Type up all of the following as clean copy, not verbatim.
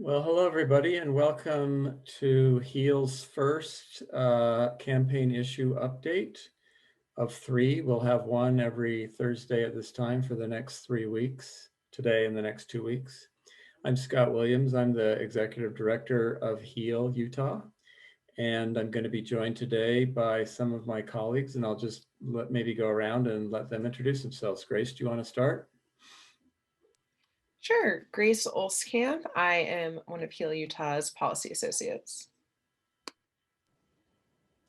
Well, hello everybody, and welcome to HEAL's first campaign issue update of 3. We'll have one every Thursday at this time for the next 3 weeks, today and the next 2 weeks. I'm Scott Williams. I'm the Executive Director of HEAL Utah, and I'm going to be joined today by some of my colleagues, and I'll just maybe go around and let them introduce themselves. Grace, do you want to start? Sure. Grace Olskamp. I am one of HEAL Utah's policy associates.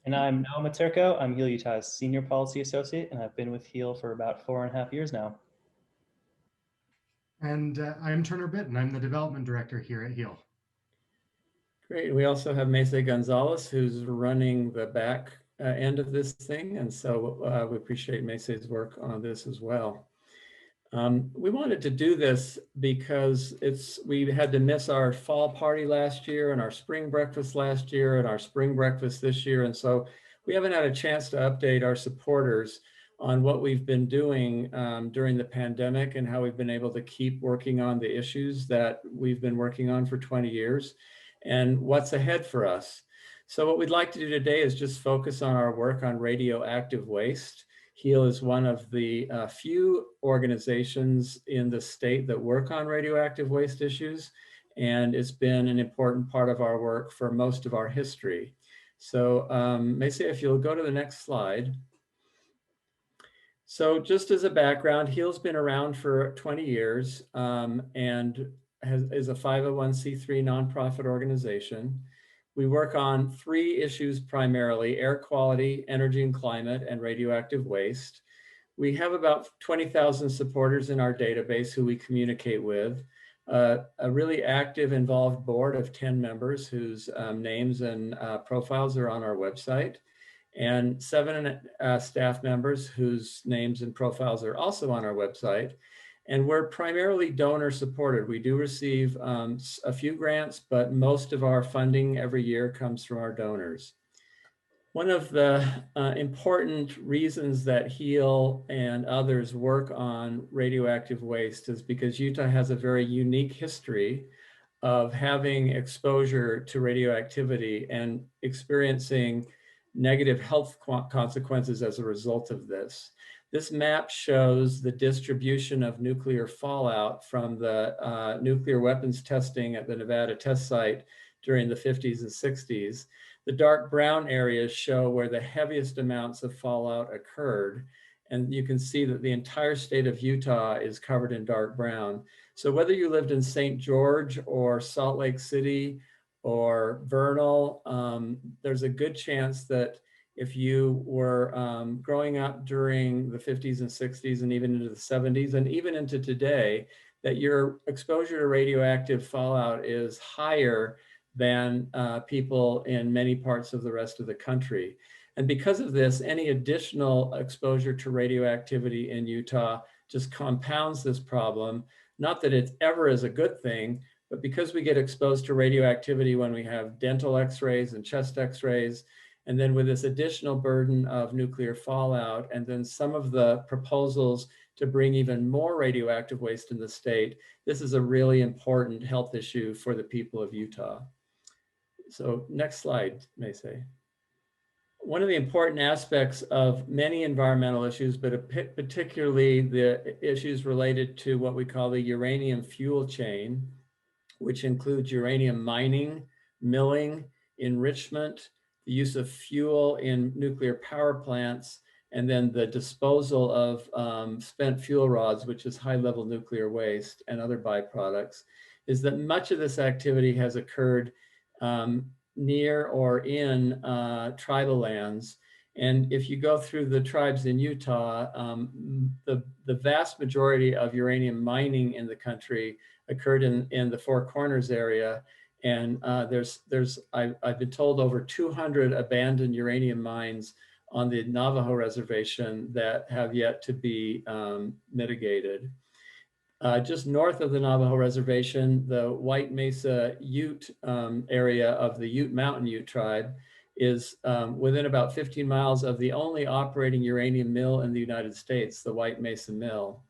And I'm Noah Materko. I'm HEAL Utah's Senior Policy Associate, and I've been with HEAL for about 4.5 years now. And I'm Turner Bitton. I'm the Development Director here at HEAL. Great. We also have Mesa Gonzalez, who's running the back end of this thing. And so we appreciate Mesa's work on this as well. We wanted to do this because we had to miss our fall party last year and our spring breakfast last year and our spring breakfast this year. And so we haven't had a chance to update our supporters on what we've been doing during the pandemic and how we've been able to keep working on the issues that we've been working on for 20 years and what's ahead for us. So what we'd like to do today is just focus on our work on radioactive waste. HEAL is one of the few organizations in the state that work on radioactive waste issues, and it's been an important part of our work for most of our history. So Mesa, if you'll go to the next slide. So just as a background, HEAL's been around for 20 years and is a 501c3 nonprofit organization. We work on 3 issues primarily: air quality, energy and climate, and radioactive waste. We have about 20,000 supporters in our database who we communicate with, a really active, involved board of 10 members whose names and profiles are on our website, and 7 staff members whose names and profiles are also on our website. And we're primarily donor supported. We do receive a few grants, but most of our funding every year comes from our donors. One of the important reasons that HEAL and others work on radioactive waste is because Utah has a very unique history of having exposure to radioactivity and experiencing negative health consequences as a result of this. This map shows the distribution of nuclear fallout from the nuclear weapons testing at the Nevada test site during the 50s and 60s. The dark brown areas show where the heaviest amounts of fallout occurred. And you can see that the entire state of Utah is covered in dark brown. So whether you lived in St. George or Salt Lake City or Vernal, there's a good chance that if you were growing up during the 50s and 60s and even into the 70s and even into today, that your exposure to radioactive fallout is higher than people in many parts of the rest of the country. And because of this, any additional exposure to radioactivity in Utah just compounds this problem. Not that it ever is a good thing, but because we get exposed to radioactivity when we have dental x-rays and chest x-rays, and then with this additional burden of nuclear fallout, and then some of the proposals to bring even more radioactive waste in the state, this is a really important health issue for the people of Utah. So next slide, Mesa. One of the important aspects of many environmental issues, but particularly the issues related to what we call the uranium fuel chain, which includes uranium mining, milling, enrichment, the use of fuel in nuclear power plants, and then the disposal of spent fuel rods, which is high-level nuclear waste, and other byproducts, is that much of this activity has occurred near or in tribal lands. And if you go through the tribes in Utah, the vast majority of uranium mining in the country occurred in the Four Corners area. And I've been told over 200 abandoned uranium mines on the Navajo reservation that have yet to be mitigated. Just north of the Navajo reservation, the White Mesa Ute area of the Yucca Mountain Ute tribe is within about 15 miles of the only operating uranium mill in the United States, the White Mesa Mill.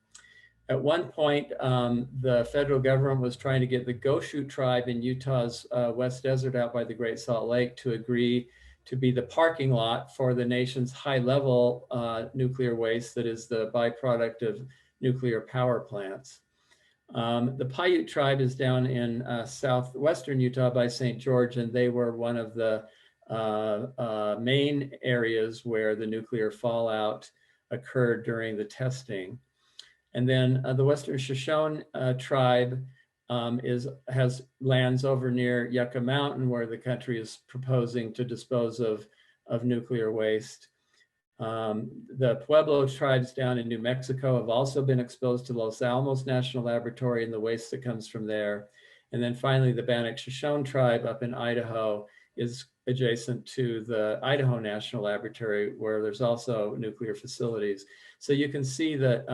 At one point, the federal government was trying to get the Goshoot tribe in Utah's West Desert out by the Great Salt Lake to agree to be the parking lot for the nation's high-level nuclear waste that is the byproduct of nuclear power plants. The Paiute tribe is down in southwestern Utah by St. George, and they were one of the main areas where the nuclear fallout occurred during the testing. And then the Western Shoshone tribe has lands over near Yucca Mountain, where the country is proposing to dispose of nuclear waste. The Pueblo tribes down in New Mexico have also been exposed to Los Alamos National Laboratory and the waste that comes from there. And then finally, the Bannock Shoshone tribe up in Idaho is adjacent to the Idaho National Laboratory, where there's also nuclear facilities. So you can see that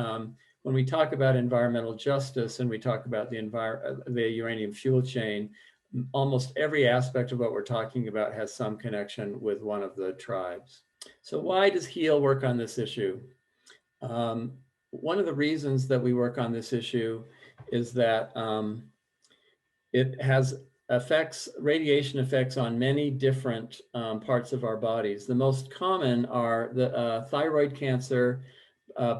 when we talk about environmental justice and we talk about the uranium fuel chain, almost every aspect of what we're talking about has some connection with one of the tribes. So why does HEAL work on this issue? One of the reasons that we work on this issue is that it has radiation effects on many different parts of our bodies. The most common are the thyroid cancer,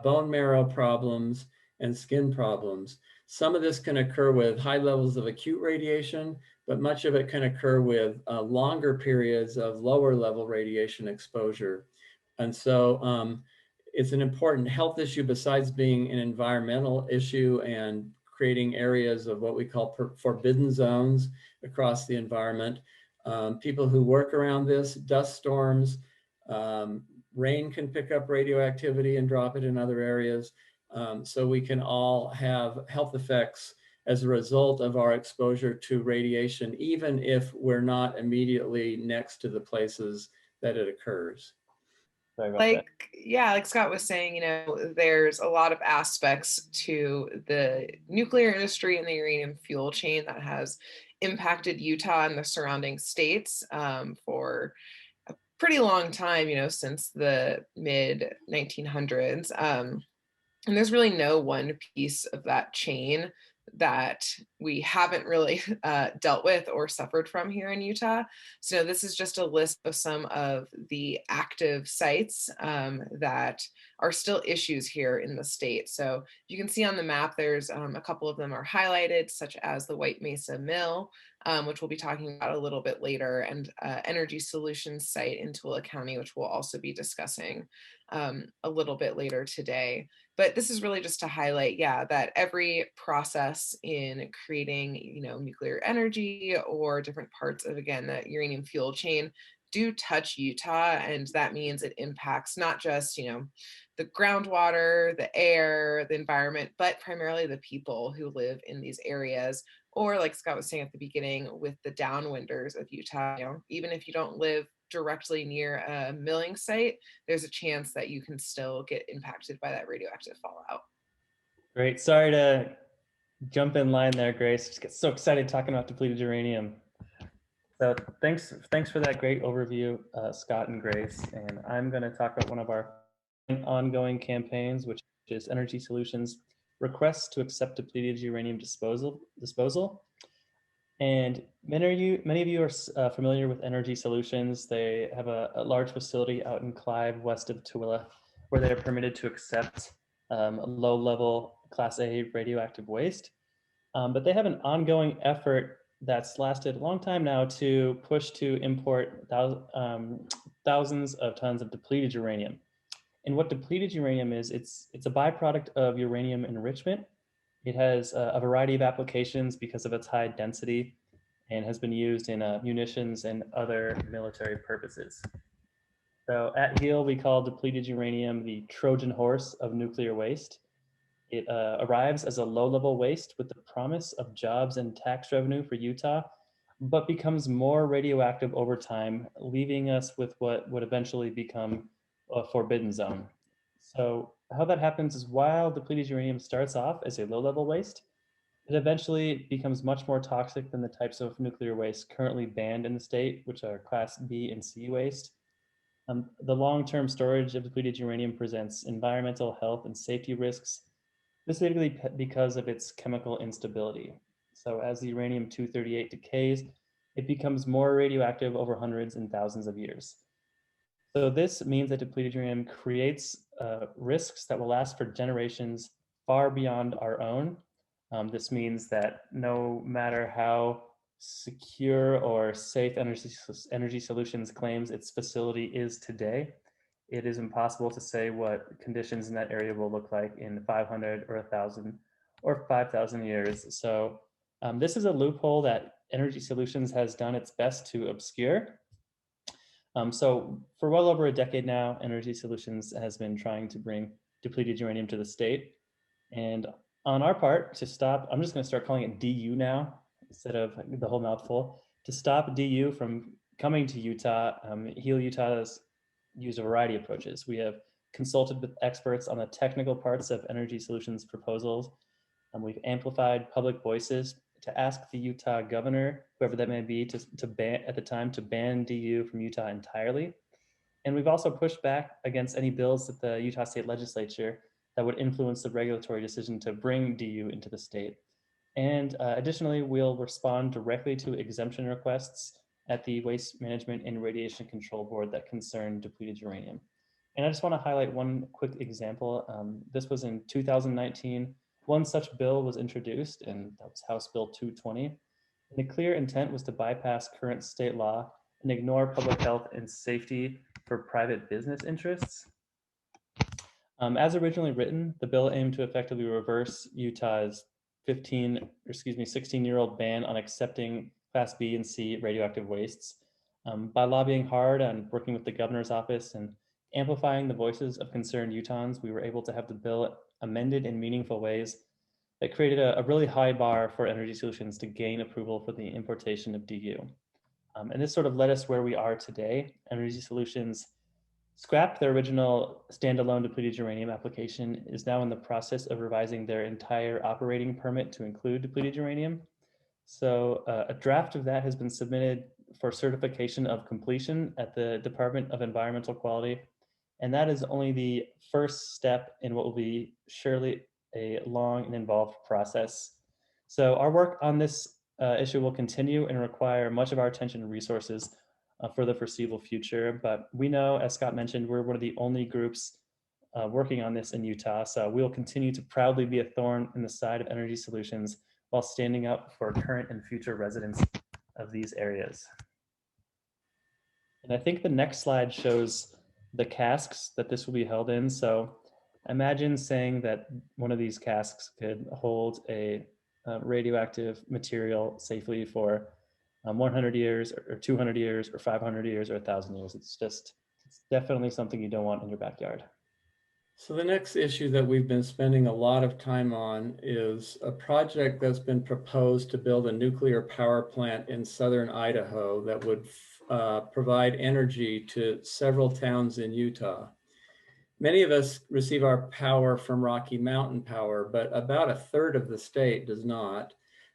bone marrow problems, and skin problems. Some of this can occur with high levels of acute radiation, but much of it can occur with longer periods of lower level radiation exposure. And so it's an important health issue besides being an environmental issue and creating areas of what we call forbidden zones across the environment. People who work around this, dust storms, rain can pick up radioactivity and drop it in other areas. So we can all have health effects as a result of our exposure to radiation, even if we're not immediately next to the places that it occurs. Sorry about that. Yeah, like Scott was saying, there's a lot of aspects to the nuclear industry and the uranium fuel chain that has impacted Utah and the surrounding states for a pretty long time, since the mid 1900s. And there's really no one piece of that chain that we haven't really dealt with or suffered from here in Utah. So this is just a list of some of the active sites that are still issues here in the state. So you can see on the map, there's a couple of them are highlighted, such as the White Mesa Mill, which we'll be talking about a little bit later, and Energy Solutions site in Tooele County, which we'll also be discussing a little bit later today. But this is really just to highlight, that every process in creating, nuclear energy or different parts of, again, the uranium fuel chain do touch Utah. And that means it impacts not just, the groundwater, the air, the environment, but primarily the people who live in these areas. Or like Scott was saying at the beginning, with the downwinders of Utah, even if you don't live directly near a milling site, there's a chance that you can still get impacted by that radioactive fallout. Great. Sorry to jump in line there, Grace. Just get so excited talking about depleted uranium. So thanks for that great overview, Scott and Grace. And I'm going to talk about one of our ongoing campaigns, which is Energy Solutions requests to accept depleted uranium disposal. And many of you are familiar with Energy Solutions. They have a large facility out in Clive, west of Tooele, where they are permitted to accept low-level Class A radioactive waste. But they have an ongoing effort that's lasted a long time now to push to import thousands of tons of depleted uranium. And what depleted uranium is, it's a byproduct of uranium enrichment. It has a variety of applications because of its high density and has been used in munitions and other military purposes. So at HEAL, we call depleted uranium the Trojan horse of nuclear waste. It arrives as a low-level waste with the promise of jobs and tax revenue for Utah, but becomes more radioactive over time, leaving us with what would eventually become a forbidden zone. So how that happens is, while depleted uranium starts off as a low-level waste, it eventually becomes much more toxic than the types of nuclear waste currently banned in the state, which are Class B and C waste. The long-term storage of depleted uranium presents environmental, health, and safety risks, specifically because of its chemical instability. So as the uranium-238 decays, it becomes more radioactive over hundreds and thousands of years. So this means that depleted uranium creates risks that will last for generations far beyond our own. This means that no matter how secure or safe energy solutions claims its facility is today, it is impossible to say what conditions in that area will look like in 500 or 1,000 or 5,000 years. So this is a loophole that Energy Solutions has done its best to obscure. So for well over a decade now, Energy Solutions has been trying to bring depleted uranium to the state. And on our part, to stop, I'm just going to start calling it DU now instead of the whole mouthful. To stop DU from coming to Utah, HEAL Utah has used a variety of approaches. We have consulted with experts on the technical parts of Energy Solutions proposals. We've amplified public voices to ask the Utah governor, whoever that may be, to ban at the time to ban DU from Utah entirely. And we've also pushed back against any bills that the Utah State Legislature that would influence the regulatory decision to bring DU into the state. And additionally, we'll respond directly to exemption requests at the Waste Management and Radiation Control Board that concern depleted uranium. And I just want to highlight one quick example. This was in 2019. One such bill was introduced, and that was House Bill 220. And the clear intent was to bypass current state law and ignore public health and safety for private business interests. As originally written, the bill aimed to effectively reverse Utah's 16-year-old ban on accepting Class B and C radioactive wastes. By lobbying hard and working with the governor's office and amplifying the voices of concerned Utahns, we were able to have the bill amended in meaningful ways that created a really high bar for Energy Solutions to gain approval for the importation of DU. And this sort of led us where we are today. Energy Solutions scrapped their original standalone depleted uranium application, is now in the process of revising their entire operating permit to include depleted uranium. So a draft of that has been submitted for certification of completion at the Department of Environmental Quality. And that is only the first step in what will be surely a long and involved process. So our work on this issue will continue and require much of our attention and resources for the foreseeable future. But we know, as Scott mentioned, we're one of the only groups working on this in Utah. So we'll continue to proudly be a thorn in the side of Energy Solutions while standing up for current and future residents of these areas. And I think the next slide shows the casks that this will be held in. So imagine saying that one of these casks could hold a radioactive material safely for 100 years or 200 years or 500 years or 1,000 years. It's definitely something you don't want in your backyard. So the next issue that we've been spending a lot of time on is a project that's been proposed to build a nuclear power plant in southern Idaho that would provide energy to several towns in Utah. Many of us receive our power from Rocky Mountain Power, but about a third of the state does not.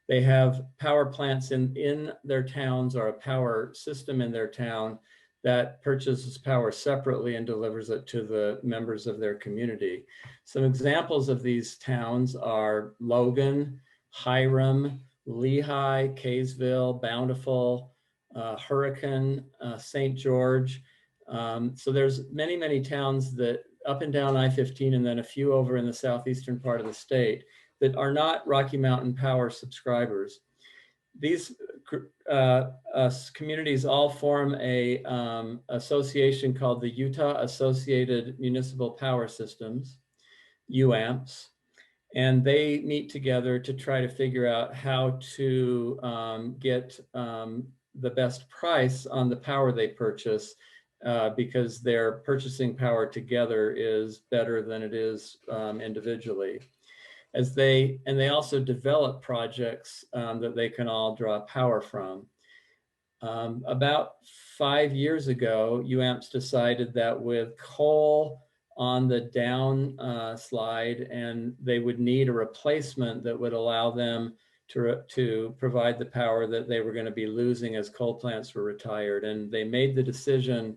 They have power plants in their towns or a power system in their town that purchases power separately and delivers it to the members of their community. Some examples of these towns are Logan, Hiram, Lehigh, Kaysville, Bountiful, Hurricane, St. George. So there's many, many towns that up and down I-15 and then a few over in the southeastern part of the state that are not Rocky Mountain Power subscribers. These communities all form a association called the Utah Associated Municipal Power Systems, UAMPS, and they meet together to try to figure out how to get the best price on the power they purchase because their purchasing power together is better than it is individually. They also develop projects that they can all draw power from. About 5 years ago, UAMPS decided that with coal on the down slide, and they would need a replacement that would allow them to provide the power that they were going to be losing as coal plants were retired. And they made the decision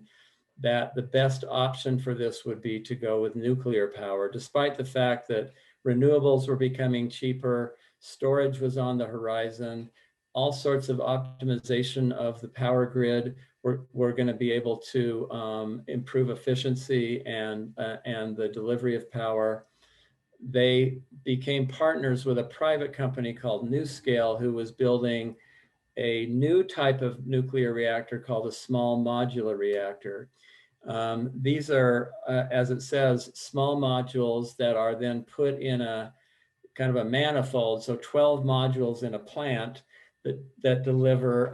that the best option for this would be to go with nuclear power, despite the fact that Renewables were becoming cheaper. Storage was on the horizon. All sorts of optimization of the power grid were going to be able to improve efficiency and the delivery of power. They became partners with a private company called NuScale, who was building a new type of nuclear reactor called a small modular reactor. These are, as it says, small modules that are then put in a kind of a manifold, so 12 modules in a plant that deliver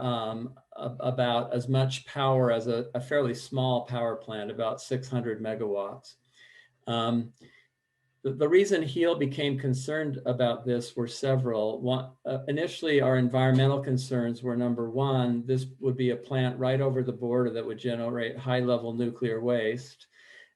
about as much power as a fairly small power plant, about 600 megawatts. The reason HEAL became concerned about this were several. One, initially, our environmental concerns were, number one, this would be a plant right over the border that would generate high-level nuclear waste.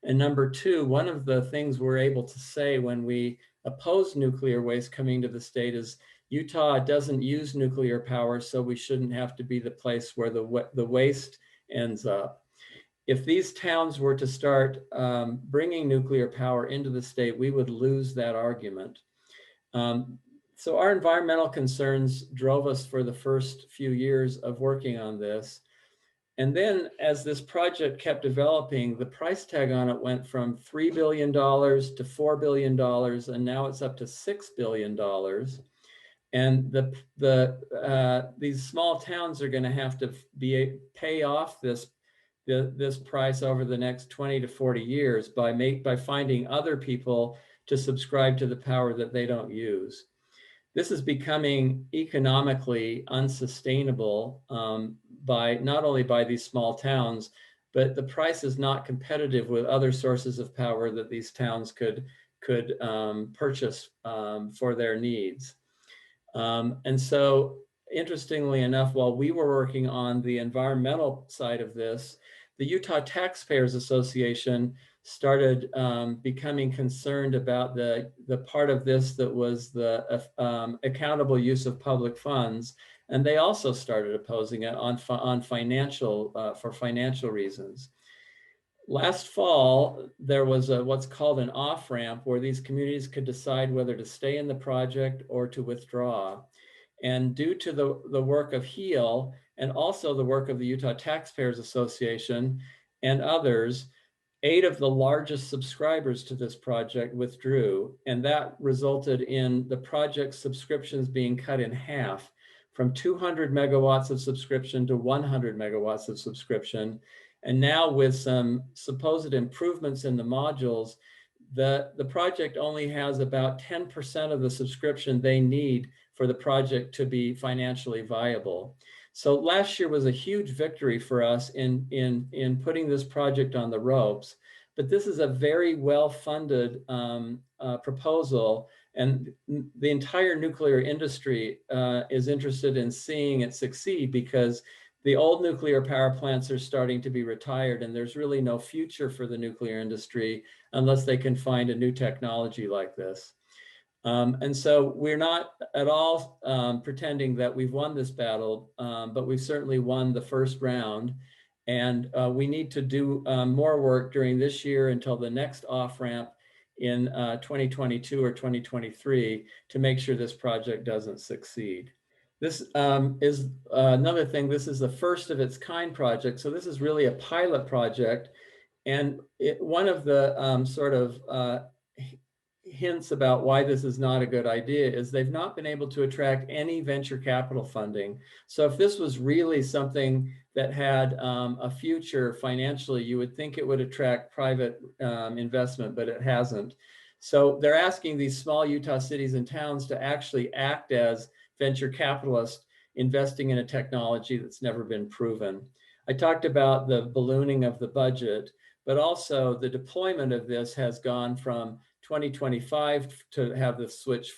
And number two, one of the things we're able to say when we oppose nuclear waste coming to the state is Utah doesn't use nuclear power, so we shouldn't have to be the place where the waste ends up. If these towns were to start bringing nuclear power into the state, we would lose that argument. So our environmental concerns drove us for the first few years of working on this. And then as this project kept developing, the price tag on it went from $3 billion to $4 billion, and now it's up to $6 billion. And these small towns are going to have to pay off this price over the next 20 to 40 years by finding other people to subscribe to the power that they don't use. This is becoming economically unsustainable not only by these small towns, but the price is not competitive with other sources of power that these towns could purchase for their needs. And so, interestingly enough, while we were working on the environmental side of this, the Utah Taxpayers Association started becoming concerned about the part of this that was the accountable use of public funds, and they also started opposing it for financial reasons. Last fall, there was what's called an off-ramp where these communities could decide whether to stay in the project or to withdraw. And due to the work of HEAL and also the work of the Utah Taxpayers Association and others, 8 of the largest subscribers to this project withdrew, and that resulted in the project subscriptions being cut in half from 200 megawatts of subscription to 100 megawatts of subscription. And now with some supposed improvements in the modules, the project only has about 10% of the subscription they need for the project to be financially viable. So last year was a huge victory for us in putting this project on the ropes, but this is a very well-funded proposal, and the entire nuclear industry is interested in seeing it succeed because the old nuclear power plants are starting to be retired, and there's really no future for the nuclear industry unless they can find a new technology like this. And so we're not at all pretending that we've won this battle, but we've certainly won the first round. And we need to do more work during this year until the next off-ramp in 2022 or 2023 to make sure this project doesn't succeed. This is another thing. This is the first of its kind project. So this is really a pilot project. And one of the sort of hints about why this is not a good idea is they've not been able to attract any venture capital funding. So if this was really something that had a future financially, you would think it would attract private investment, but it hasn't. So they're asking these small Utah cities and towns to actually act as venture capitalists investing in a technology that's never been proven. I talked about the ballooning of the budget, but also the deployment of this has gone from 2025 to have the switch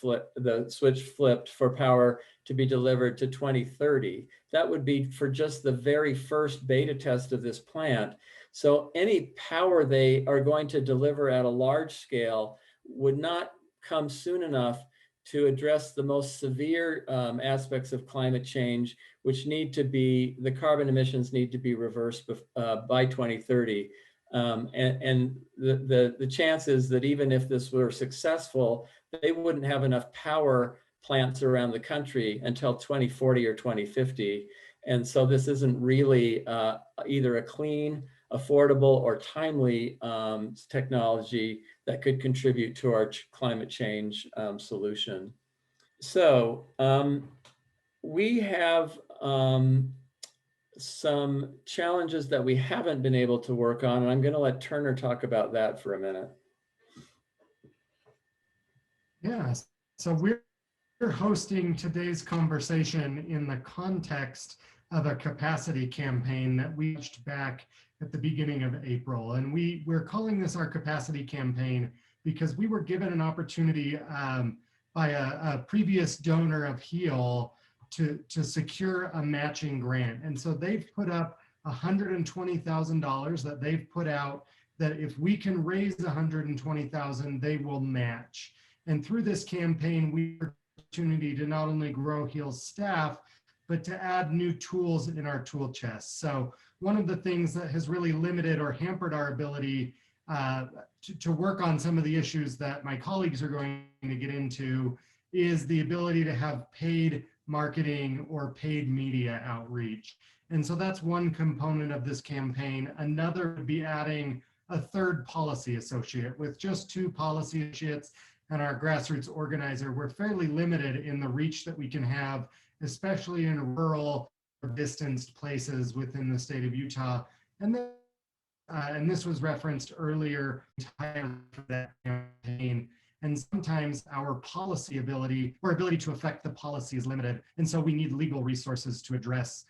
flipped for power to be delivered to 2030. That would be for just the very first beta test of this plant. So any power they are going to deliver at a large scale would not come soon enough to address the most severe aspects of climate change, which need to be, the carbon emissions need to be reversed by 2030. And the chances that even if this were successful, they wouldn't have enough power plants around the country until 2040 or 2050. And so this isn't really either a clean, affordable, or timely technology that could contribute to our climate change solution. So we have some challenges that we haven't been able to work on, and I'm going to let Turner talk about that for a minute. Yeah, so we're hosting today's conversation in the context of a capacity campaign that we launched back at the beginning of April. And we're calling this our capacity campaign because we were given an opportunity by a previous donor of HEAL to secure a matching grant. And so they've put up $120,000 that they've put out that if we can raise $120,000, they will match. And through this campaign, we have the opportunity to not only grow HEAL's staff, but to add new tools in our tool chest. So one of the things that has really limited or hampered our ability to work on some of the issues that my colleagues are going to get into is the ability to have paid marketing or paid media outreach. And so that's one component of this campaign. Another would be adding a third policy associate. With just 2 policy associates and our grassroots organizer, we're fairly limited in the reach that we can have, especially in rural or distanced places within the state of Utah. And this was referenced earlier for that campaign. And sometimes our policy ability or ability to affect the policy is limited. And so we need legal resources to address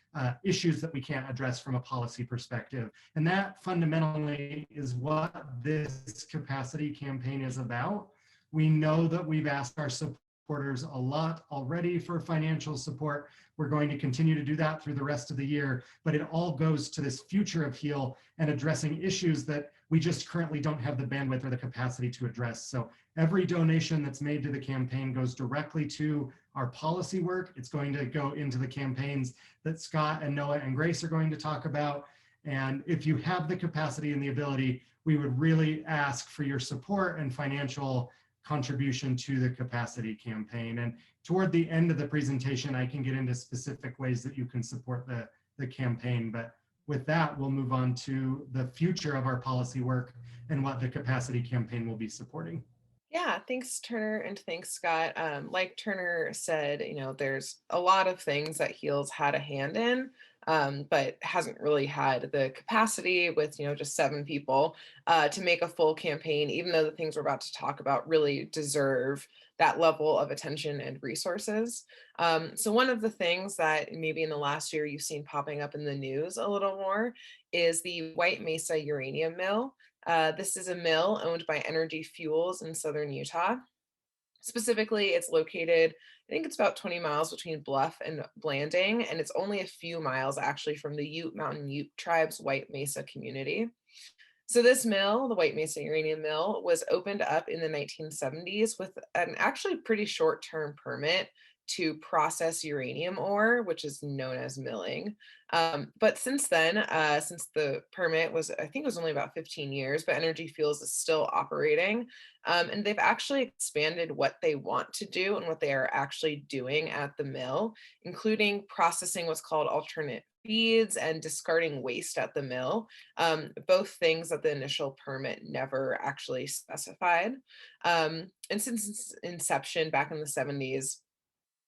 issues that we can't address from a policy perspective. And that fundamentally is what this capacity campaign is about. We know that we've asked our supporters a lot already for financial support. We're going to continue to do that through the rest of the year, but it all goes to this future of HEAL and addressing issues that we just currently don't have the bandwidth or the capacity to address. So every donation that's made to the campaign goes directly to our policy work. It's going to go into the campaigns that Scott and Noah and Grace are going to talk about. And if you have the capacity and the ability, we would really ask for your support and financial contribution to the capacity campaign. And toward the end of the presentation, I can get into specific ways that you can support the campaign. But with that, we'll move on to the future of our policy work and what the capacity campaign will be supporting. Yeah, thanks, Turner, and thanks, Scott. Like Turner said, there's a lot of things that HEAL's had a hand in, but hasn't really had the capacity with, just 7 people to make a full campaign, even though the things we're about to talk about really deserve that level of attention and resources. So one of the things that maybe in the last year you've seen popping up in the news a little more is the White Mesa uranium mill. This is a mill owned by Energy Fuels in southern Utah. Specifically, it's located, I think it's about 20 miles between Bluff and Blanding, and it's only a few miles actually from the Yucca Mountain Ute tribe's White Mesa community. So this mill, the White Mesa Uranium Mill, was opened up in the 1970s with an actually pretty short-term permit to process uranium ore, which is known as milling. But since then, since the permit was, I think it was only about 15 years, but Energy Fuels is still operating. And they've actually expanded what they want to do and what they are actually doing at the mill, including processing what's called alternate feeds and discarding waste at the mill, both things that the initial permit never actually specified. And since its inception back in the 70s,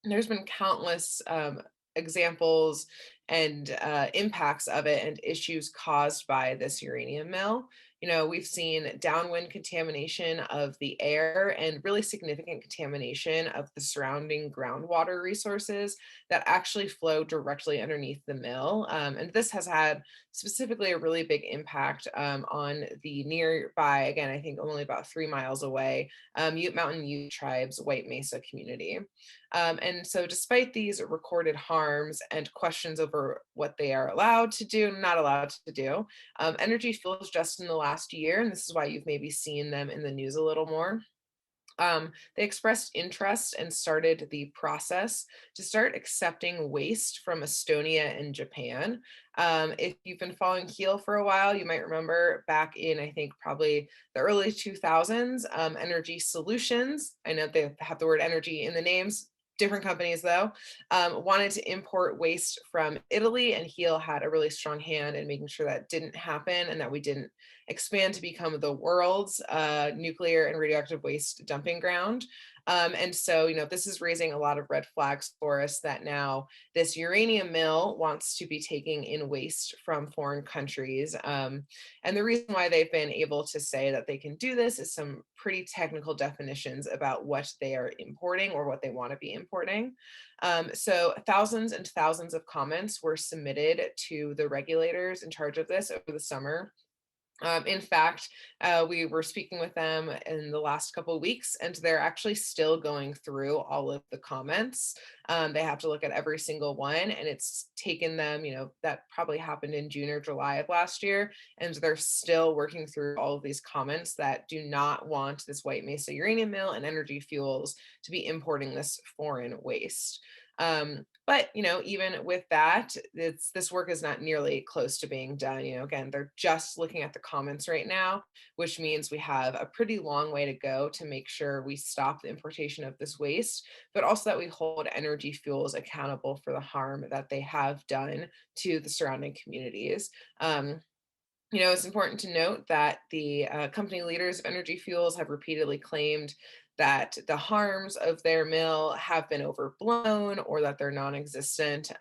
there's been countless examples and impacts of it and issues caused by this uranium mill. We've seen downwind contamination of the air and really significant contamination of the surrounding groundwater resources that actually flow directly underneath the mill. And this has had specifically a really big impact on the nearby, again, I think only about 3 miles away, Yucca Mountain Ute tribe's White Mesa community. And so despite these recorded harms and questions over what they are allowed to do and not allowed to do, Energy Fuels just in the last year, and this is why you've maybe seen them in the news a little more, They expressed interest and started the process to start accepting waste from Estonia and Japan. If you've been following HEAL for a while, you might remember back in, I think, probably the early 2000s, Energy Solutions, I know they have the word energy in the names, different companies though, wanted to import waste from Italy, and HEAL had a really strong hand in making sure that didn't happen and that we didn't expand to become the world's nuclear and radioactive waste dumping ground. And so, this is raising a lot of red flags for us that now this uranium mill wants to be taking in waste from foreign countries. And the reason why they've been able to say that they can do this is some pretty technical definitions about what they are importing or what they want to be importing. So thousands and thousands of comments were submitted to the regulators in charge of this over the summer. In fact, we were speaking with them in the last couple of weeks, and they're actually still going through all of the comments. They have to look at every single one, and it's taken them, that probably happened in June or July of last year, and they're still working through all of these comments that do not want this White Mesa uranium mill and Energy Fuels to be importing this foreign waste. But even with that, this work is not nearly close to being done. Again, they're just looking at the comments right now, which means we have a pretty long way to go to make sure we stop the importation of this waste, but also that we hold Energy Fuels accountable for the harm that they have done to the surrounding communities. It's important to note that the company leaders of Energy Fuels have repeatedly claimed that the harms of their mill have been overblown or that they're non-existent.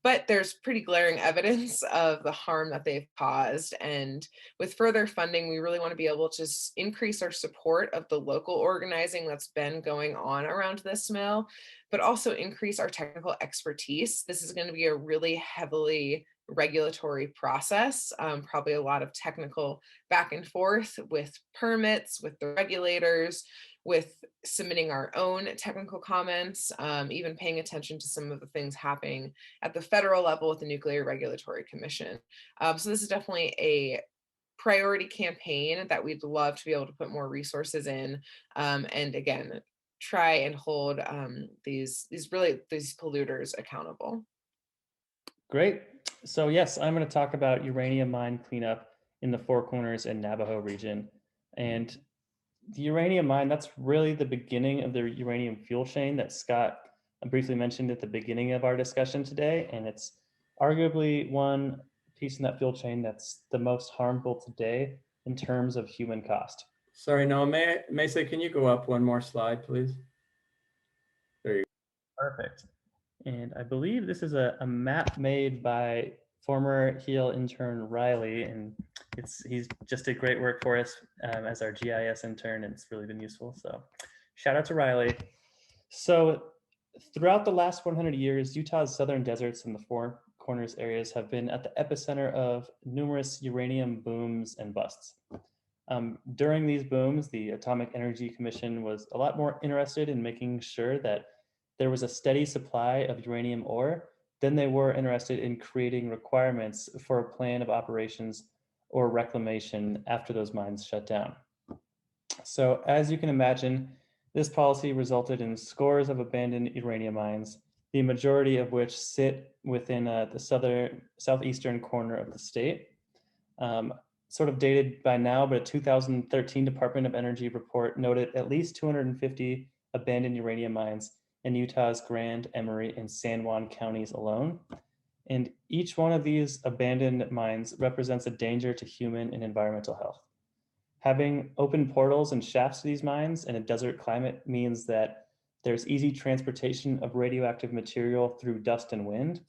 But there's pretty glaring evidence of the harm that they've caused. And with further funding, we really want to be able to increase our support of the local organizing that's been going on around this mill, but also increase our technical expertise. This is going to be a really heavily regulatory process, probably a lot of technical back and forth with permits, with the regulators, with submitting our own technical comments, even paying attention to some of the things happening at the federal level with the Nuclear Regulatory Commission. So this is definitely a priority campaign that we'd love to be able to put more resources in, and again, try and hold these polluters accountable. Great. So yes, I'm going to talk about uranium mine cleanup in the Four Corners and Navajo region. And the uranium mine, that's really the beginning of the uranium fuel chain that Scott briefly mentioned at the beginning of our discussion today. And it's arguably one piece in that fuel chain that's the most harmful today in terms of human cost. Sorry, Noah, Mesa, can you go up one more slide, please? There you go. Perfect. And I believe this is a map made by former HEAL intern Riley, and he's just did great work for us as our GIS intern, and it's really been useful. So shout out to Riley. So throughout the last 100 years, Utah's southern deserts and the Four Corners areas have been at the epicenter of numerous uranium booms and busts. During these booms, the Atomic Energy Commission was a lot more interested in making sure that there was a steady supply of uranium ore than they were interested in creating requirements for a plan of operations or reclamation after those mines shut down. So as you can imagine, this policy resulted in scores of abandoned uranium mines, the majority of which sit within the southeastern corner of the state. Sort of dated by now, but a 2013 Department of Energy report noted at least 250 abandoned uranium mines in Utah's Grand, Emery, and San Juan counties alone. And each one of these abandoned mines represents a danger to human and environmental health. Having open portals and shafts to these mines in a desert climate means that there's easy transportation of radioactive material through dust and wind.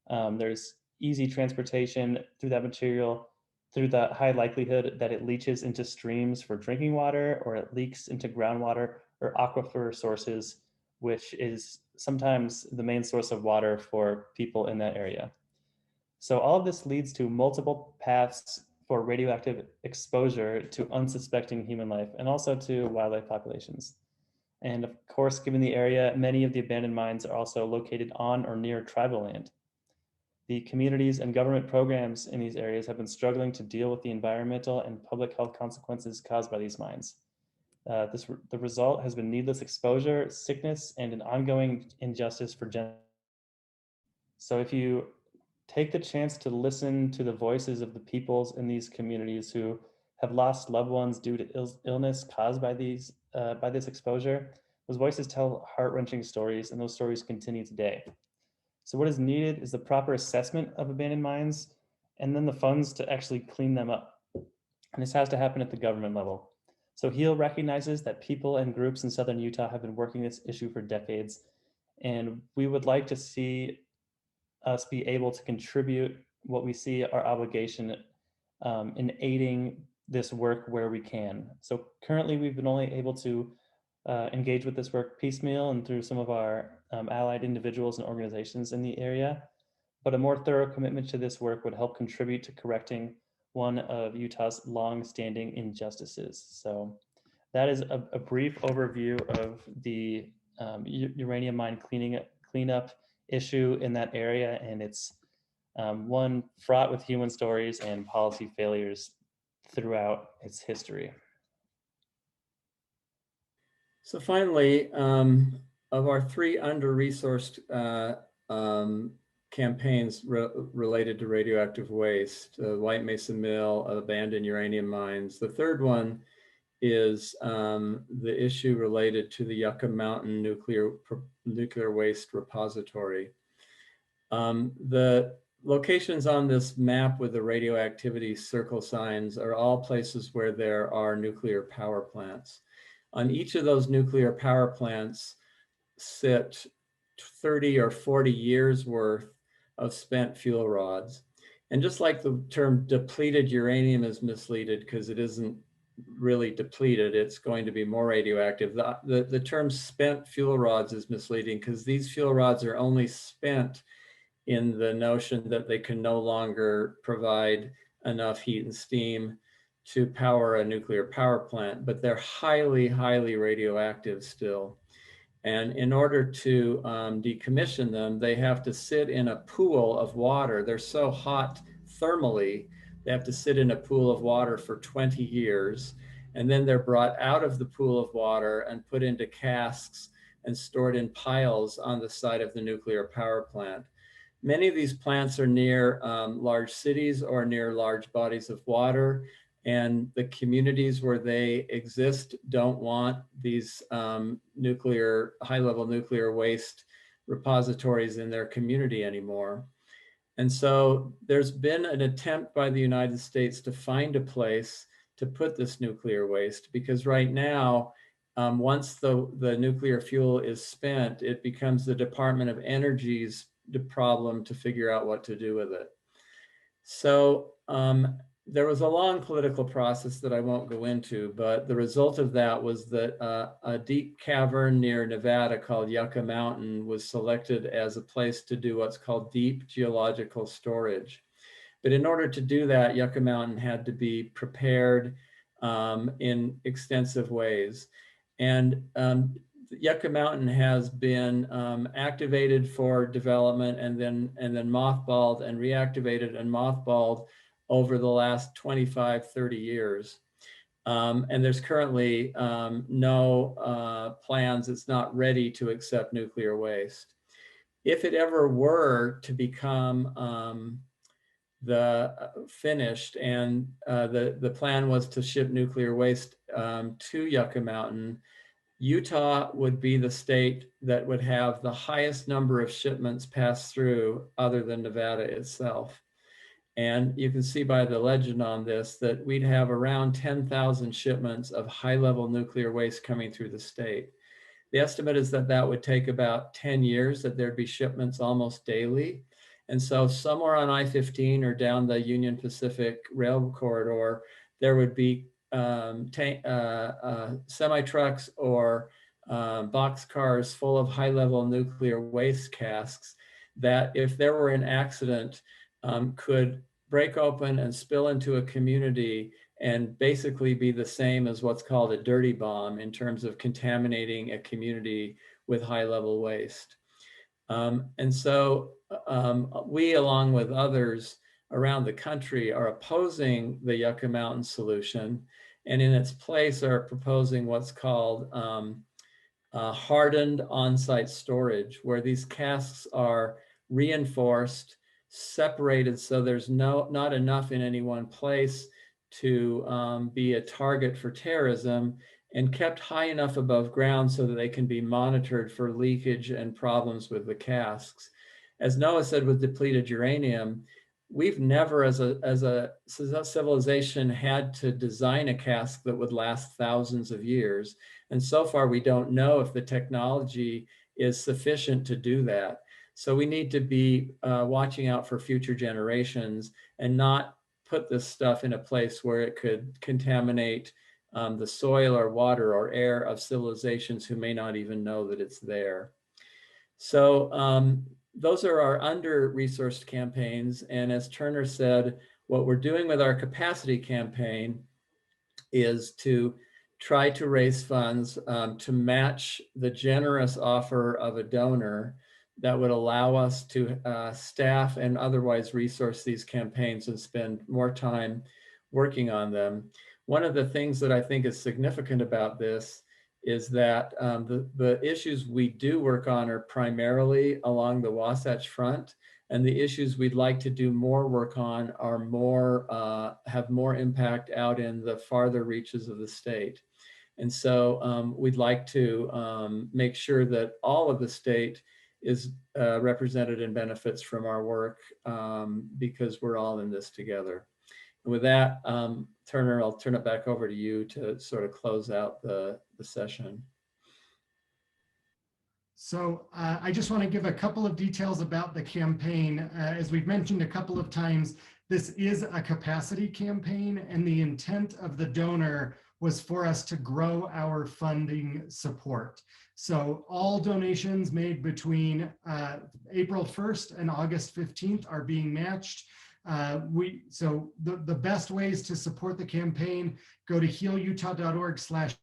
There's easy transportation through that material through the high likelihood that it leaches into streams for drinking water, or it leaks into groundwater or aquifer sources, which is sometimes the main source of water for people in that area. So all of this leads to multiple paths for radioactive exposure to unsuspecting human life and also to wildlife populations. And of course, given the area, many of the abandoned mines are also located on or near tribal land. The communities and government programs in these areas have been struggling to deal with the environmental and public health consequences caused by these mines. The result has been needless exposure, sickness, and an ongoing injustice for generations. So if you take the chance to listen to the voices of the peoples in these communities who have lost loved ones due to illness caused by this exposure, those voices tell heart-wrenching stories, and those stories continue today. So what is needed is the proper assessment of abandoned mines, and then the funds to actually clean them up. And this has to happen at the government level. So HEAL recognizes that people and groups in Southern Utah have been working this issue for decades, and we would like to see us be able to contribute what we see our obligation in aiding this work where we can. So currently we've been only able to engage with this work piecemeal and through some of our allied individuals and organizations in the area. But a more thorough commitment to this work would help contribute to correcting one of Utah's long-standing injustices. So that is a brief overview of the uranium mine cleanup issue in that area, and it's one fraught with human stories and policy failures throughout its history. So finally, of our three under-resourced campaigns related to radioactive waste, White Mesa Mill, abandoned uranium mines, the third one is the issue related to the Yucca Mountain nuclear waste repository. The locations on this map with the radioactivity circle signs are all places where there are nuclear power plants. On each of those nuclear power plants sit 30 or 40 years worth of spent fuel rods. And just like the term depleted uranium is misleading because it isn't really depleted, it's going to be more radioactive. The term spent fuel rods is misleading because these fuel rods are only spent in the notion that they can no longer provide enough heat and steam to power a nuclear power plant, but they're highly, highly radioactive still. And in order to decommission them, they have to sit in a pool of water. They're so hot thermally, they have to sit in a pool of water for 20 years. And then they're brought out of the pool of water and put into casks and stored in piles on the site of the nuclear power plant. Many of these plants are near large cities or near large bodies of water, and the communities where they exist don't want these high-level nuclear waste repositories in their community anymore. And so there's been an attempt by the United States to find a place to put this nuclear waste, because right now, once the nuclear fuel is spent, it becomes the Department of Energy's problem to figure out what to do with it. So there was a long political process that I won't go into, but the result of that was that a deep cavern near Nevada called Yucca Mountain was selected as a place to do what's called deep geological storage. But in order to do that, Yucca Mountain had to be prepared in extensive ways. And Yucca Mountain has been activated for development and then mothballed and reactivated and mothballed over the last 25, 30 years. And there's currently no plans, it's not ready to accept nuclear waste. If it ever were to become finished and the plan was to ship nuclear waste to Yucca Mountain, Utah would be the state that would have the highest number of shipments pass through other than Nevada itself. And you can see by the legend on this that we'd have around 10,000 shipments of high-level nuclear waste coming through the state. The estimate is that that would take about 10 years, that there'd be shipments almost daily. And so somewhere on I-15 or down the Union Pacific Rail Corridor, there would be semi-trucks or boxcars full of high-level nuclear waste casks that, if there were an accident, could break open and spill into a community and basically be the same as what's called a dirty bomb in terms of contaminating a community with high-level waste. And so we, along with others around the country, are opposing the Yucca Mountain solution. and in its place are proposing what's called hardened on-site storage, where these casks are reinforced, separated so there's not enough in any one place to be a target for terrorism, and kept high enough above ground so that they can be monitored for leakage and problems with the casks. As Noah said with depleted uranium, we've never as a civilization had to design a cask that would last thousands of years. And so far, we don't know if the technology is sufficient to do that. So we need to be watching out for future generations and not put this stuff in a place where it could contaminate the soil or water or air of civilizations who may not even know that it's there. So those are our under-resourced campaigns. And as Turner said, what we're doing with our capacity campaign is to try to raise funds to match the generous offer of a donor that would allow us to staff and otherwise resource these campaigns and spend more time working on them. One of the things that I think is significant about this is that the issues we do work on are primarily along the Wasatch Front, and the issues we'd like to do more work on are more, have more impact out in the farther reaches of the state. And so we'd like to make sure that all of the state is represented and benefits from our work because we're all in this together. And with that, Turner, I'll turn it back over to you to sort of close out the session. So I just want to give a couple of details about the campaign. As we've mentioned a couple of times, this is a capacity campaign, and the intent of the donor was for us to grow our funding support. So all donations made between April 1st and August 15th are being matched. So the best ways to support the campaign, go to healutah.org/give,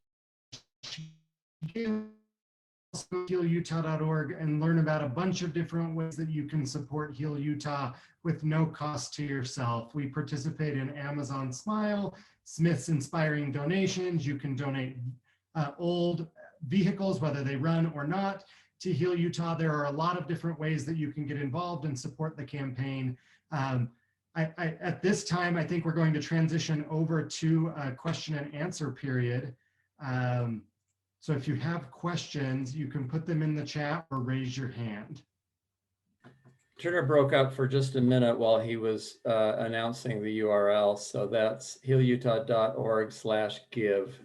healutah.org, and learn about a bunch of different ways that you can support Heal Utah with no cost to yourself. We participate in Amazon Smile, Smith's Inspiring Donations. You can donate old vehicles, whether they run or not, to Heal Utah. There are a lot of different ways that you can get involved and support the campaign. At this time, I think we're going to transition over to a question and answer period. So if you have questions, you can put them in the chat or raise your hand. Turner broke up for just a minute while he was announcing the URL. So that's healutah.org/give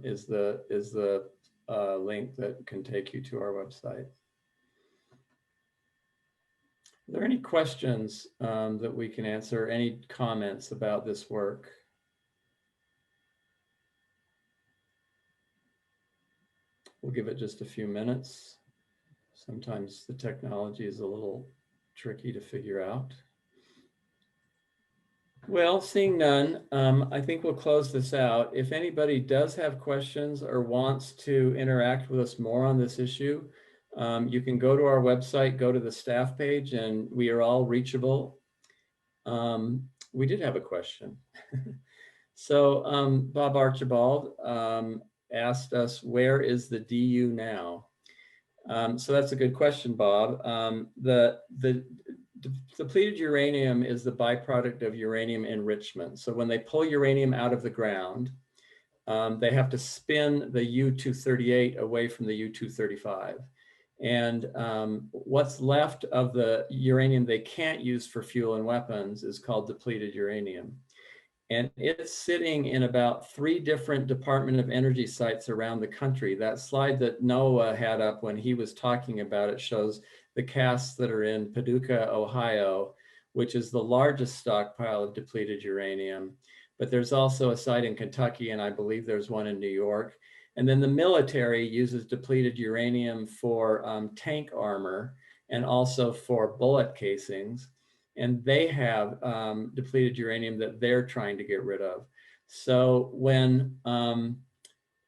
is the link that can take you to our website. Are there any questions that we can answer? Any comments about this work? We'll give it just a few minutes. Sometimes the technology is a little tricky to figure out. Well, seeing none, I think we'll close this out. If anybody does have questions or wants to interact with us more on this issue, you can go to our website, go to the staff page, and we are all reachable. We did have a question. So Bob Archibald asked us, where is the DU now? So that's a good question, Bob. The depleted uranium is the byproduct of uranium enrichment. So when they pull uranium out of the ground, they have to spin the U-238 away from the U-235. And what's left of the uranium they can't use for fuel and weapons is called depleted uranium. And it's sitting in about 3 different Department of Energy sites around the country. That slide that Noah had up when he was talking about it shows the casks that are in Paducah, Ohio, which is the largest stockpile of depleted uranium. But there's also a site in Kentucky, and I believe there's one in New York. And then the military uses depleted uranium for tank armor and also for bullet casings. And they have depleted uranium that they're trying to get rid of. So when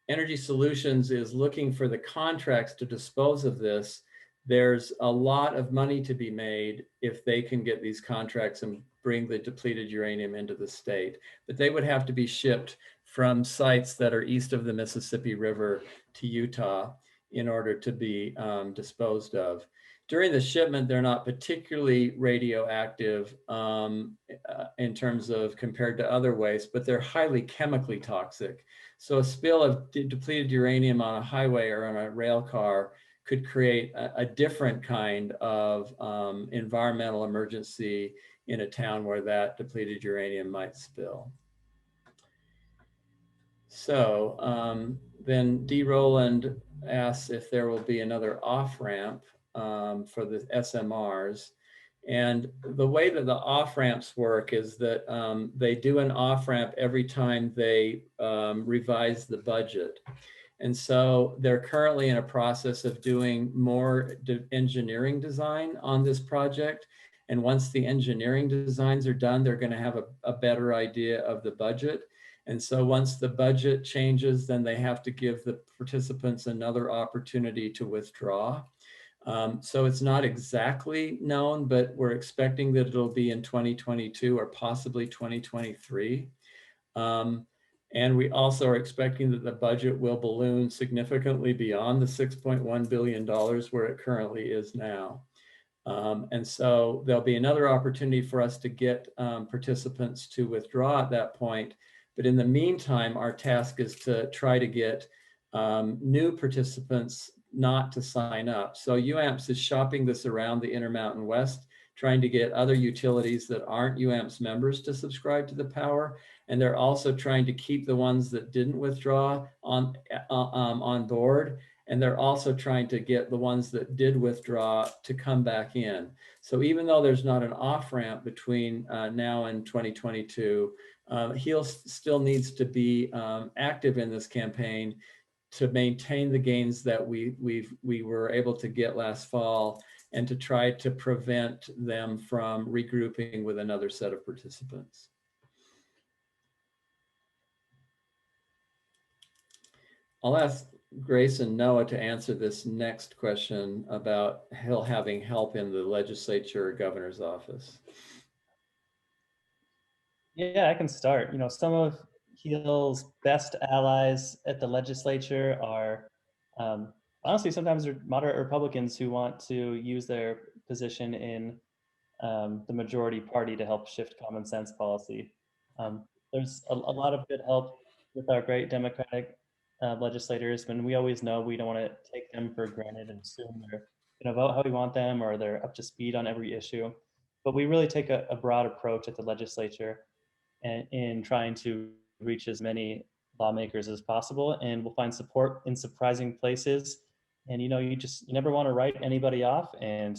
Energy Solutions is looking for the contracts to dispose of this, there's a lot of money to be made if they can get these contracts and bring the depleted uranium into the state. But they would have to be shipped from sites that are east of the Mississippi River to Utah in order to be disposed of. During the shipment, they're not particularly radioactive in terms of compared to other waste, but they're highly chemically toxic. So a spill of depleted uranium on a highway or on a rail car could create a different kind of environmental emergency in a town where that depleted uranium might spill. So then D. Rowland asks if there will be another off-ramp for the SMRs. And the way that the off-ramps work is that they do an off-ramp every time they revise the budget. And so they're currently in a process of doing more engineering design on this project. And once the engineering designs are done, they're going to have a better idea of the budget. And so once the budget changes, then they have to give the participants another opportunity to withdraw. So it's not exactly known, but we're expecting that it'll be in 2022 or possibly 2023. And we also are expecting that the budget will balloon significantly beyond the $6.1 billion where it currently is now. And so there'll be another opportunity for us to get participants to withdraw at that point. But in the meantime, our task is to try to get new participants not to sign up. So UAMPS is shopping this around the Intermountain West, trying to get other utilities that aren't UAMPS members to subscribe to the power. And they're also trying to keep the ones that didn't withdraw on board. And they're also trying to get the ones that did withdraw to come back in. So even though there's not an off-ramp between now and 2022, HEAL still needs to be active in this campaign to maintain the gains that we were able to get last fall and to try to prevent them from regrouping with another set of participants. I'll ask Grace and Noah to answer this next question about HEAL having help in the legislature or governor's office. Yeah, I can start. You know, some of HEAL's best allies at the legislature are honestly, sometimes they're moderate Republicans who want to use their position in the majority party to help shift common sense policy. There's a lot of good help with our great Democratic legislators, and we always know we don't want to take them for granted and assume they're going to vote how we want them or they're up to speed on every issue. But we really take a broad approach at the legislature and in trying to reach as many lawmakers as possible, and we'll find support in surprising places. And you know, you never want to write anybody off, and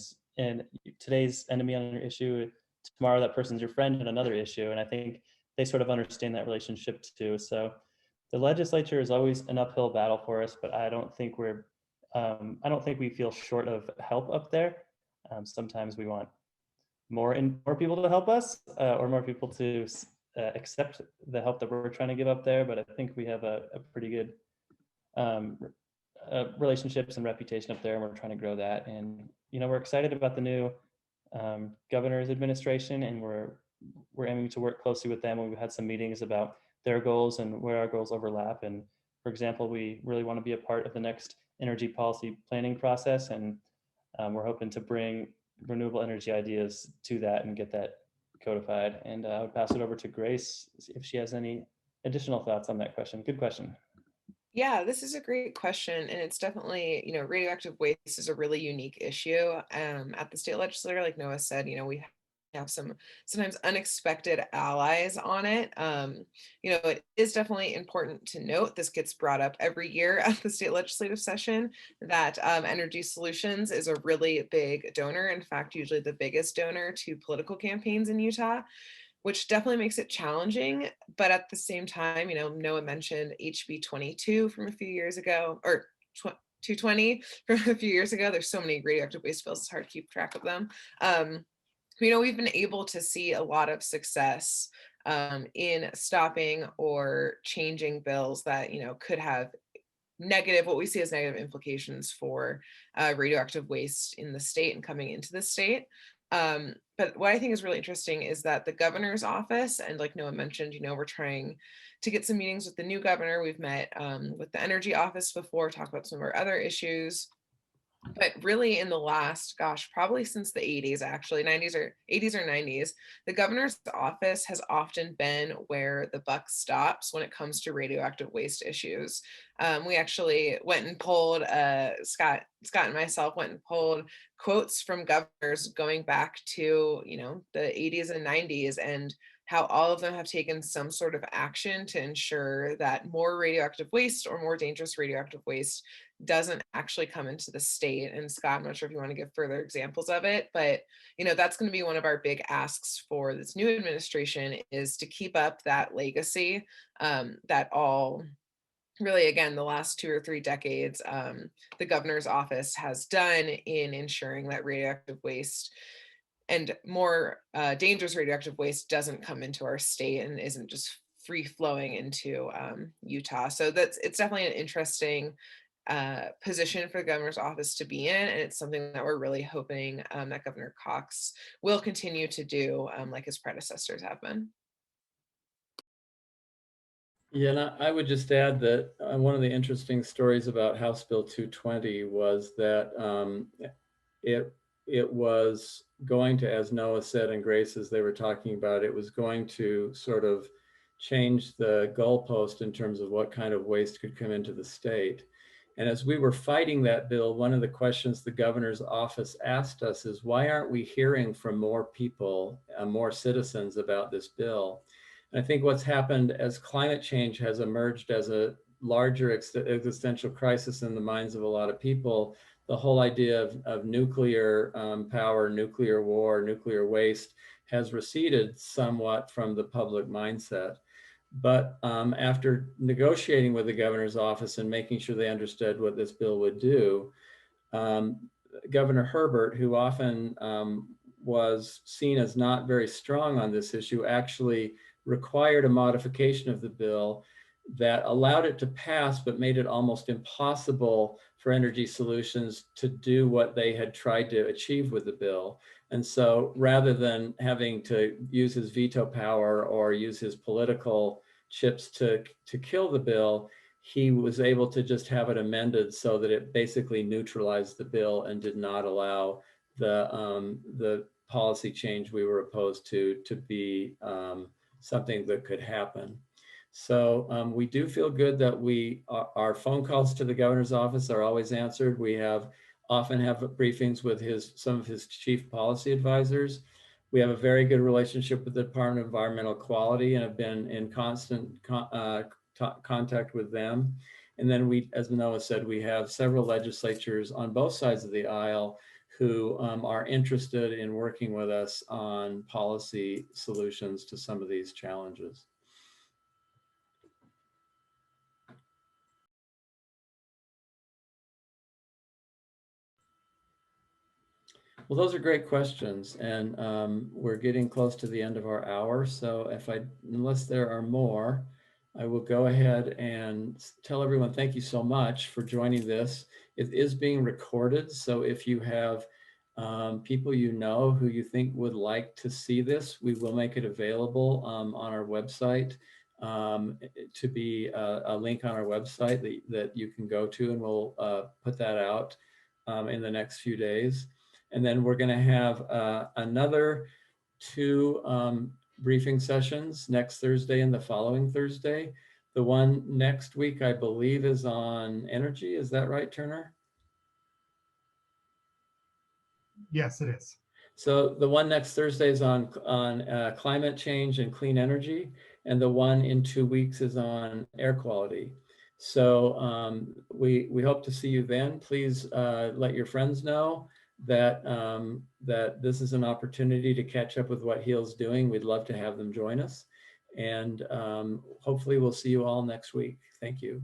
today's enemy on an issue, tomorrow that person's your friend on another issue. And I think they sort of understand that relationship too. So the legislature is always an uphill battle for us, but I don't think we feel short of help up there. Sometimes we want more people to help us, or more people to accept the help that we're trying to give up there. But I think we have a pretty good relationships and reputation up there, and we're trying to grow that. And you know, we're excited about the new governor's administration, and we're aiming to work closely with them. We've had some meetings about their goals and where our goals overlap. And for example, we really want to be a part of the next energy policy planning process, and we're hoping to bring renewable energy ideas to that and get that codified. And I would pass it over to Grace if she has any additional thoughts on that question. Good question. Yeah, this is a great question. And it's definitely, you know, radioactive waste is a really unique issue at the state legislature. Like Noah said, you know, we have some sometimes unexpected allies on it. You know, it is definitely important to note, this gets brought up every year at the state legislative session, that Energy Solutions is a really big donor. In fact, usually the biggest donor to political campaigns in Utah, which definitely makes it challenging. But at the same time, you know, Noah mentioned HB 22 from a few years ago, or 220 from a few years ago. There's so many radioactive waste bills, it's hard to keep track of them. You know, we've been able to see a lot of success in stopping or changing bills that, you know, could have what we see as negative implications for radioactive waste in the state and coming into the state. But what I think is really interesting is that the governor's office, and like Noah mentioned, we're trying to get some meetings with the new governor. We've met with the energy office before, talk about some of our other issues. But really in the last, gosh, probably since the 80s, actually, 90s or 80s or 90s, the governor's office has often been where the buck stops when it comes to radioactive waste issues. We actually went and polled, Scott and myself went and polled quotes from governors going back to, the 80s and 90s, and how all of them have taken some sort of action to ensure that more radioactive waste or more dangerous radioactive waste doesn't actually come into the state. And Scott, I'm not sure if you want to give further examples of it, but that's going to be one of our big asks for this new administration, is to keep up that legacy that all really, again, the last 2 or 3 decades, the governor's office has done in ensuring that radioactive waste and more dangerous radioactive waste doesn't come into our state and isn't just free flowing into Utah. So it's definitely an interesting position for the governor's office to be in, and it's something that we're really hoping that Governor Cox will continue to do, like his predecessors have been. Yeah, and I would just add that one of the interesting stories about House Bill 220 was that it was going to, as Noah said and Grace, as they were talking about, it was going to sort of change the goalpost in terms of what kind of waste could come into the state. And as we were fighting that bill, one of the questions the governor's office asked us is, why aren't we hearing from more people, more citizens about this bill? And I think what's happened as climate change has emerged as a larger existential crisis in the minds of a lot of people, the whole idea of nuclear power, nuclear war, nuclear waste has receded somewhat from the public mindset. But after negotiating with the governor's office and making sure they understood what this bill would do, Governor Herbert, who often was seen as not very strong on this issue, actually required a modification of the bill that allowed it to pass, but made it almost impossible for Energy Solutions to do what they had tried to achieve with the bill. And so rather than having to use his veto power or use his political chips to kill the bill, he was able to just have it amended so that it basically neutralized the bill and did not allow the policy change we were opposed to be something that could happen. So we do feel good that our phone calls to the governor's office are always answered. We often have briefings with some of his chief policy advisors. We have a very good relationship with the Department of Environmental Quality and have been in constant contact with them. And then as Noah said, we have several legislatures on both sides of the aisle who are interested in working with us on policy solutions to some of these challenges. Well, those are great questions, and we're getting close to the end of our hour. So unless there are more, I will go ahead and tell everyone thank you so much for joining this. It is being recorded, so if you have people you know who you think would like to see this, we will make it available on our website to be a link on our website that you can go to, and we'll put that out in the next few days. And then we're going to have another 2 briefing sessions next Thursday and the following Thursday. The one next week, I believe, is on energy. Is that right, Turner? Yes, it is. So the one next Thursday is on climate change and clean energy, and the one in 2 weeks is on air quality. So we hope to see you then. Please let your friends know that that this is an opportunity to catch up with what HEAL's doing. We'd love to have them join us, and hopefully we'll see you all next week. Thank you.